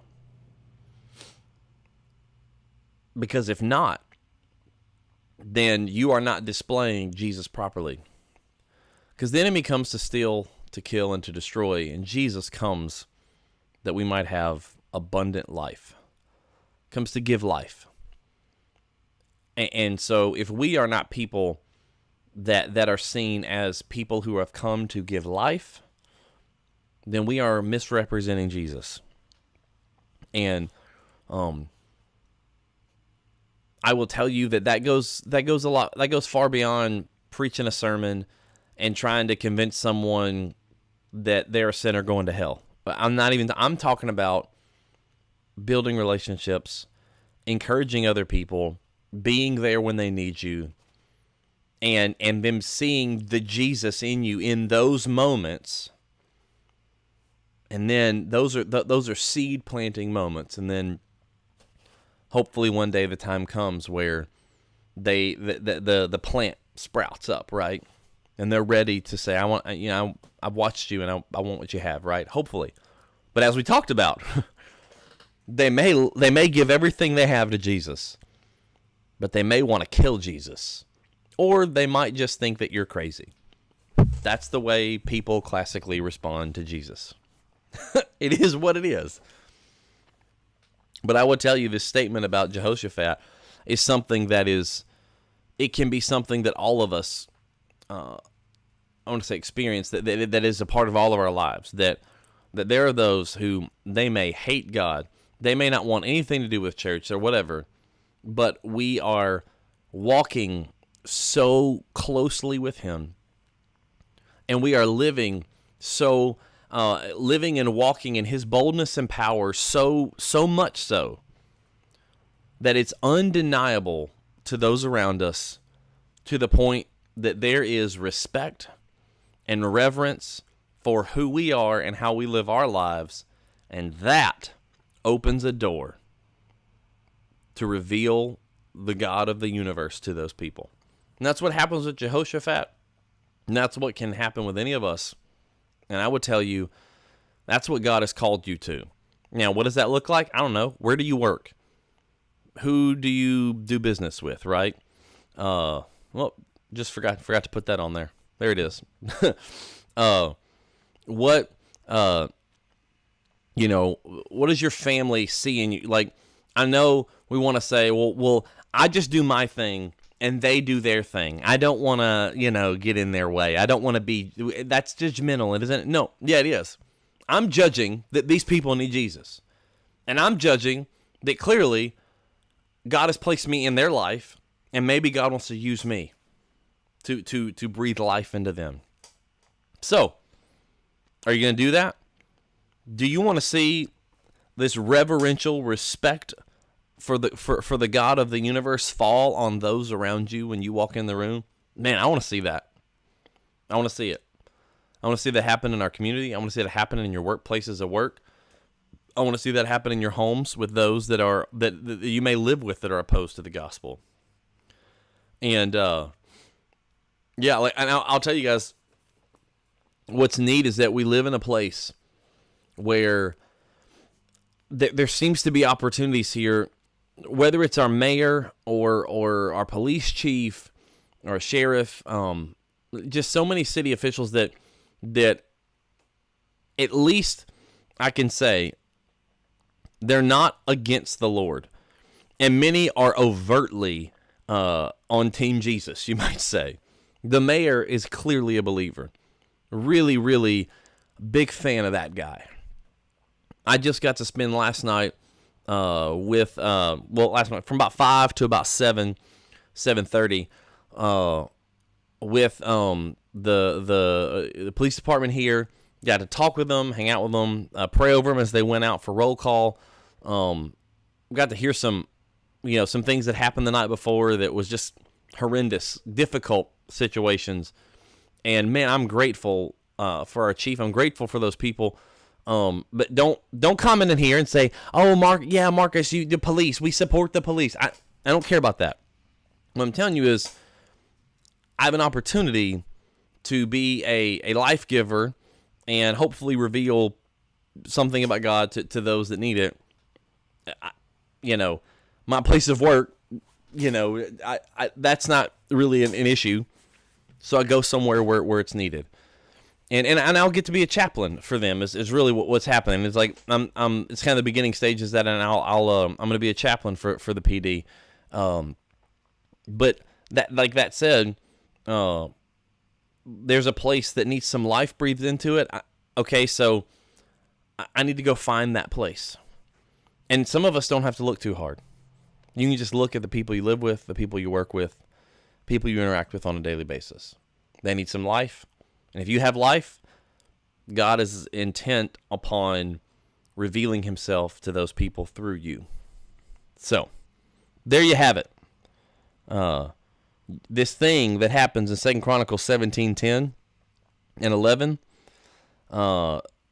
Because if not, then you are not displaying Jesus properly. Because the enemy comes to steal, to kill, and to destroy, and Jesus comes that we might have abundant life. Comes to give life. And so if we are not people that are seen as people who have come to give life, then we are misrepresenting Jesus. And I will tell you that goes far beyond preaching a sermon and trying to convince someone that they're a sinner going to hell. I'm talking about building relationships, encouraging other people, being there when they need you, and them seeing the Jesus in you in those moments. And then those are seed planting moments, and then hopefully one day the time comes where the plant sprouts up, right? And they're ready to say, I've watched you and I want what you have, right? Hopefully. But as we talked about, they may give everything they have to Jesus, but they may want to kill Jesus, or they might just think that you're crazy. That's the way people classically respond to Jesus. It is what it is. But I will tell you, this statement about Jehoshaphat is something that it can be something that all of us, I want to say experience, that is a part of all of our lives, that there are those who, they may hate God, they may not want anything to do with church or whatever, but we are walking so closely with Him, and we are living and walking in His boldness and power so much so that it's undeniable to those around us, to the point that there is respect and reverence for who we are and how we live our lives, and that opens a door to reveal the God of the universe to those people. And that's what happens with Jehoshaphat, and that's what can happen with any of us. And I would tell you, that's what God has called you to. Now, what does that look like? I don't know. Where do you work? Who do you do business with, right? Well, just forgot to put that on there. There it is. What does your family see in you? Like, I know we want to say, well, I just do my thing and they do their thing. I don't want to, get in their way. I don't want to be, that's judgmental, isn't it? No, yeah, it is. I'm judging that these people need Jesus. And I'm judging that clearly God has placed me in their life, and maybe God wants to use me to breathe life into them. So, are you going to do that? Do you want to see this reverential respect for the God of the universe fall on those around you when you walk in the room? Man, I want to see that. I want to see it. I want to see that happen in our community. I want to see that happen in your workplaces of work. I want to see that happen in your homes with those that you may live with that are opposed to the gospel. And and I'll tell you guys, what's neat is that we live in a place where there seems to be opportunities here, whether it's our mayor or our police chief or a sheriff, just so many city officials that at least I can say they're not against the Lord. And many are overtly on Team Jesus, you might say. The mayor is clearly a believer. Really, really big fan of that guy. I just got to spend last night last night from about 5 to about 7:30 with the police department here. Got to talk with them, hang out with them, pray over them as they went out for roll call. Got to hear some things that happened the night before that was just horrendous, difficult situations. And man, I'm grateful for our chief. I'm grateful for those people. But don't comment in here and say, "Oh, Marcus, the police. We support the police." I don't care about that. What I'm telling you is, I have an opportunity to be a life giver and hopefully reveal something about God to those that need it. My place of work, that's not really an issue. So I go somewhere where it's needed. And I'll get to be a chaplain for them is really what's happening. It's like it's kind of the beginning stages that, and I'm going to be a chaplain for the PD. But that said, there's a place that needs some life breathed into it. Okay, so I need to go find that place. And some of us don't have to look too hard. You can just look at the people you live with, the people you work with, people you interact with on a daily basis. They need some life. And if you have life, God is intent upon revealing himself to those people through you. So, there you have it. This thing that happens in 2 Chronicles 17:10 and 11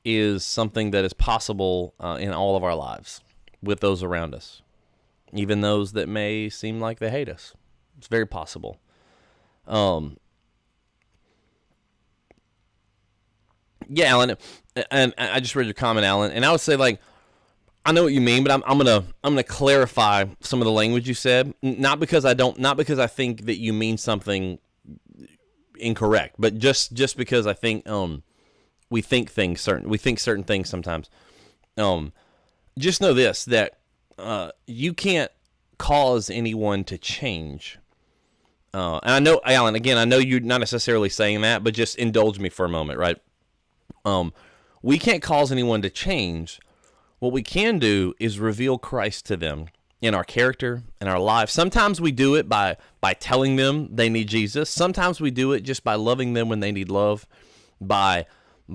is something that is possible in all of our lives with those around us. Even those that may seem like they hate us. It's very possible. Yeah, Alan, and I just read your comment, Alan, and I would say, like, I know what you mean, but I'm gonna clarify some of the language you said. Not because I think that you mean something incorrect, but just because I think we think certain things sometimes. Just know this, that you can't cause anyone to change. And I know, Alan, again, I know you're not necessarily saying that, but just indulge me for a moment, right? We can't cause anyone to change. What we can do is reveal Christ to them in our character, in our life. Sometimes we do it by telling them they need Jesus. Sometimes we do it just by loving them when they need love, by,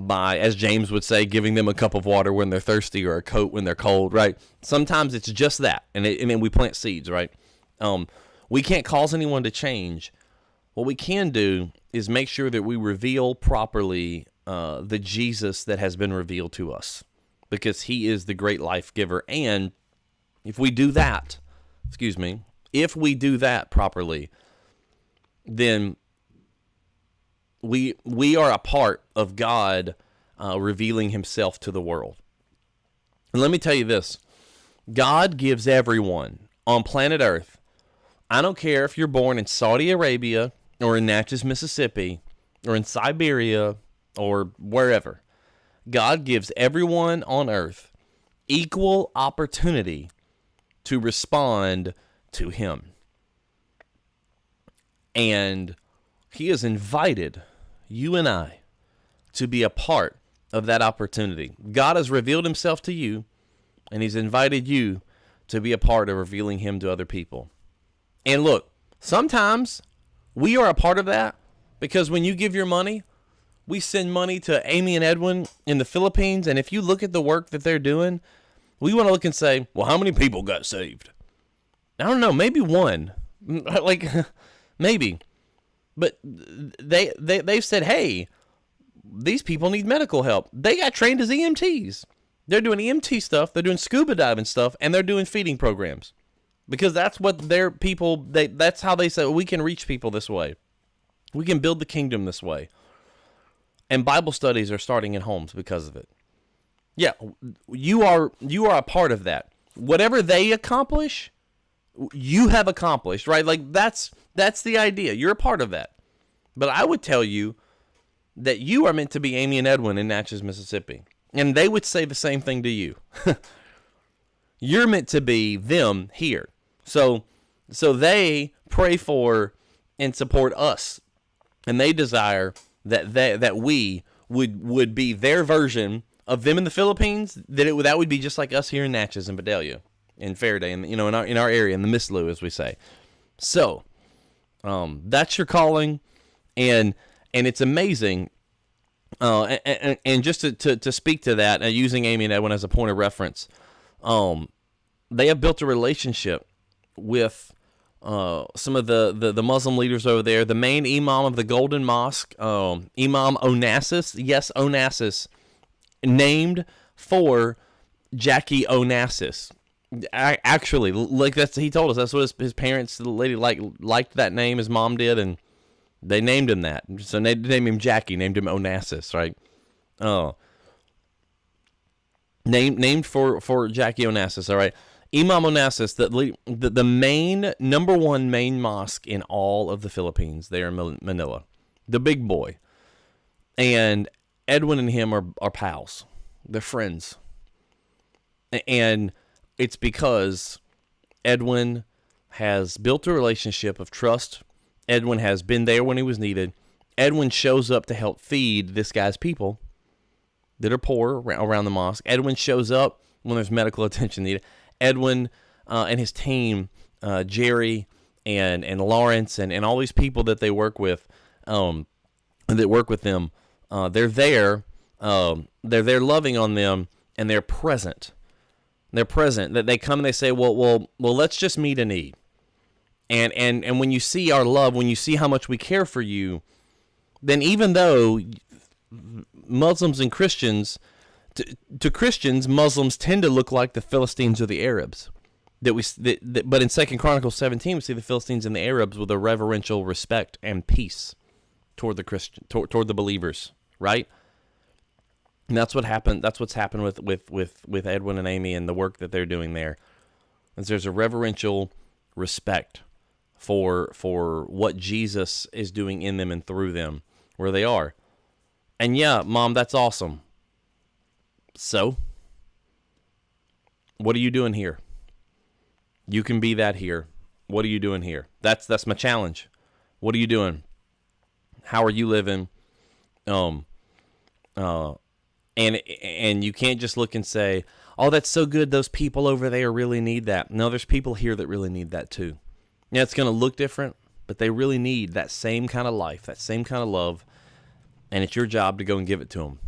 as James would say, giving them a cup of water when they're thirsty or a coat when they're cold, right? Sometimes it's just that, and then we plant seeds, right? We can't cause anyone to change. What we can do is make sure that we reveal properly the Jesus that has been revealed to us, because he is the great life giver. And if we do that, if we do that properly, then we are a part of God revealing himself to the world. And let me tell you this, God gives everyone on planet Earth, I don't care if you're born in Saudi Arabia or in Natchez, Mississippi, or in Siberia or wherever, God gives everyone on earth equal opportunity to respond to him. And he has invited you and I to be a part of that opportunity. God has revealed himself to you, and he's invited you to be a part of revealing him to other people. And look, sometimes we are a part of that because when you give your money, we send money to Amy and Edwin in the Philippines, and if you look at the work that they're doing, we want to look and say, well, how many people got saved? I don't know, maybe one. Like, maybe. But they've said, hey, these people need medical help. They got trained as EMTs. They're doing EMT stuff, they're doing scuba diving stuff, and they're doing feeding programs. Because that's what their people, that's how they say, we can reach people this way. We can build the kingdom this way. And Bible studies are starting in homes because of it. Yeah, you are a part of that. Whatever they accomplish, you have accomplished, right? Like that's the idea. You're a part of that. But I would tell you that you are meant to be Amy and Edwin in Natchez, Mississippi. And they would say the same thing to you. You're meant to be them here. So they pray for and support us. And they desire that we would be their version of them in the Philippines, that would be just like us here in Natchez and Vidalia and Faraday, and in our area, in the Mislu, as we say. So that's your calling, and it's amazing. And just to speak to that, using Amy and Edwin as a point of reference, they have built a relationship with some of the Muslim leaders over there. The main imam of the Golden Mosque, Imam Onassis, yes, Onassis, named for Jackie Onassis. Actually, like he told us that's what his parents, the lady liked that name. His mom did, and they named him that. So they named him Jackie, named him Onassis, right? Named for Jackie Onassis. All right. Imam Onassis, the main number one main mosque in all of the Philippines, there in Manila. the big boy. And Edwin and him are pals. They're friends. And it's because Edwin has built a relationship of trust. Edwin has been there when he was needed. Edwin shows up to help feed this guy's people that are poor around the mosque. Edwin shows up when there's medical attention needed. Edwin and his team, Jerry and Lawrence and all these people that they work with, that work with them, they're there. They're there loving on them, and they're present. They're present. That they come and they say, well, let's just meet a need. And when you see our love, when you see how much we care for you, then even though Muslims and Christians, to Christians, Muslims tend to look like the Philistines or the Arabs. But in 2 Chronicles 17, we see the Philistines and the Arabs with a reverential respect and peace toward the Christian, toward the believers, right? And that's what happened. That's what's happened with Edwin and Amy and the work that they're doing there. Is there's a reverential respect for what Jesus is doing in them and through them, where they are. And yeah, Mom, that's awesome. So, what are you doing here? You can be that here. What are you doing here? That's my challenge. What are you doing? How are you living? And you can't just look and say, "Oh, that's so good. Those people over there really need that." No, there's people here that really need that too. Yeah, it's going to look different, but they really need that same kind of life, that same kind of love, and it's your job to go and give it to them.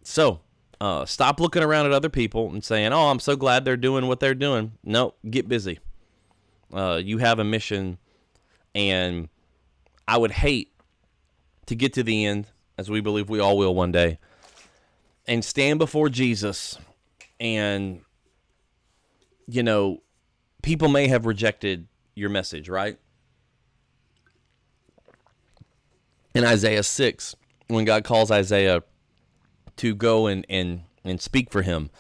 So, stop looking around at other people and saying, "Oh, I'm so glad they're doing what they're doing." No, get busy. You have a mission, and I would hate to get to the end, as we believe we all will one day, and stand before Jesus, and, you know, people may have rejected your message, right? In Isaiah 6, when God calls Isaiah to go and speak for him,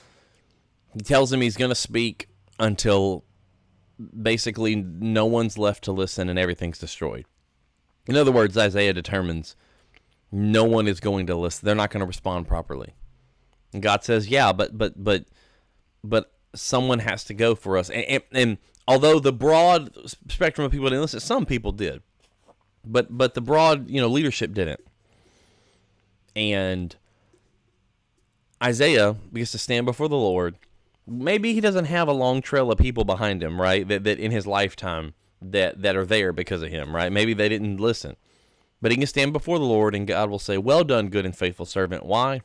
he tells him he's going to speak until basically no one's left to listen and everything's destroyed. In other words, Isaiah determines no one is going to listen. They're not going to respond properly. And God says, yeah, but someone has to go for us. And although the broad spectrum of people didn't listen, some people did. But the broad, leadership didn't. And Isaiah begins to stand before the Lord. Maybe he doesn't have a long trail of people behind him, right? That in his lifetime that are there because of him, right? Maybe they didn't listen. But he can stand before the Lord and God will say, "Well done, good and faithful servant." Why?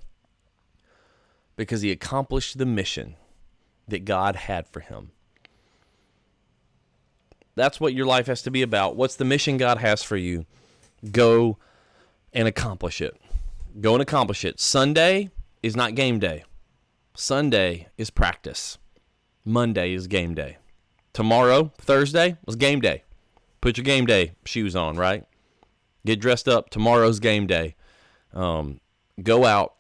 Because he accomplished the mission that God had for him. That's what your life has to be about. What's the mission God has for you? Go and accomplish it. Go and accomplish it. Sunday is not game day. Sunday is practice. Monday is game day. Tomorrow, Thursday, was game day. Put your game day shoes on, right? Get dressed up. Tomorrow's game day. Go out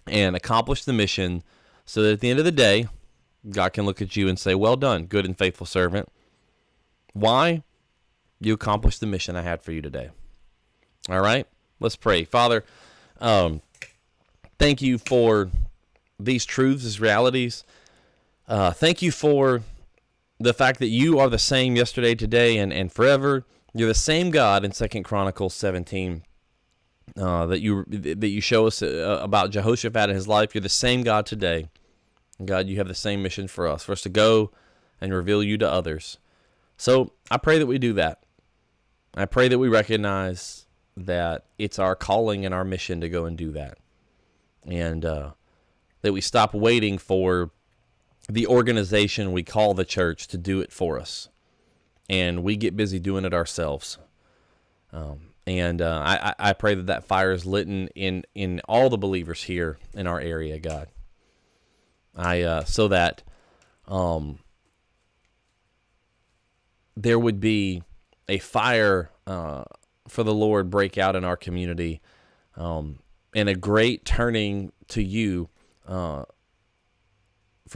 and accomplish the mission so that at the end of the day, God can look at you and say, "Well done, good and faithful servant." Why? You accomplished the mission I had for you today. All right? Let's pray. Father, thank you for these truths, these realities. Thank you for the fact that you are the same yesterday, today, and forever. You're the same God in 2 Chronicles 17 that you show us about Jehoshaphat and his life. You're the same God today. God, you have the same mission for us to go and reveal you to others. So I pray that we do that. I pray that we recognize that it's our calling and our mission to go and do that. And that we stop waiting for the organization we call the church to do it for us. And we get busy doing it ourselves. I pray that fire is lit in all the believers here in our area, God. So that there would be a fire for the Lord break out in our community, and a great turning to you for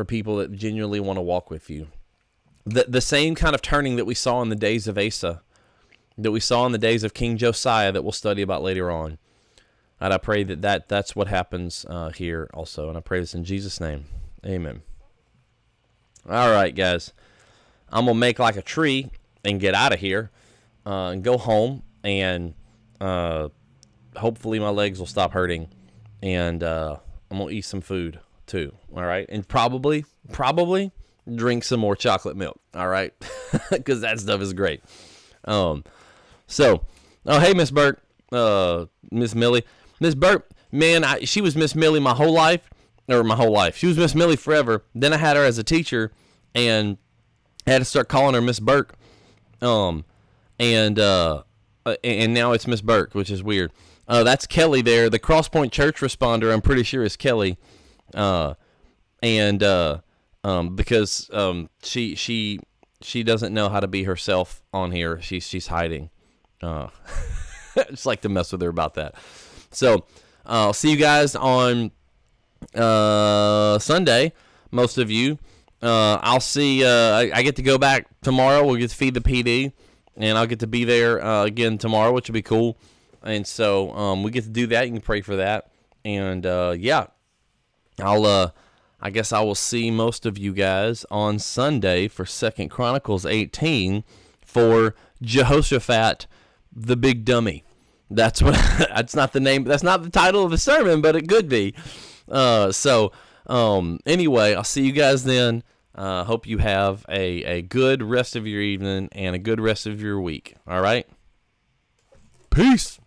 people that genuinely want to walk with you. The same kind of turning that we saw in the days of Asa, that we saw in the days of King Josiah that we'll study about later on. And I pray that's what happens here also. And I pray this in Jesus' name. Amen. All right, guys. I'm going to make like a tree and get out of here and go home. And hopefully my legs will stop hurting. And I'm going to eat some food too. All right. And probably drink some more chocolate milk. All right. Because that stuff is great. Hey, Miss Burke, Miss Millie. Miss Burke, man, she was Miss Millie my whole life. She was Miss Millie forever. Then I had her as a teacher, and I had to start calling her Miss Burke. And now it's Miss Burke, which is weird. That's Kelly there. The Cross Point Church responder, I'm pretty sure, is Kelly. Because she doesn't know how to be herself on here. She's hiding. Just like to mess with her about that. So I'll see you guys on Sunday. Most of you. I'll see. I get to go back tomorrow. We'll get to feed the PD, and I'll get to be there again tomorrow, which will be cool. And so we get to do that. You can pray for that. And yeah, I guess I will see most of you guys on Sunday for 2 Chronicles 18 for Jehoshaphat, the big dummy. That's what. That's not the name. That's not the title of the sermon, but it could be. Anyway, I'll see you guys then. Hope you have a good rest of your evening and a good rest of your week. All right. Peace.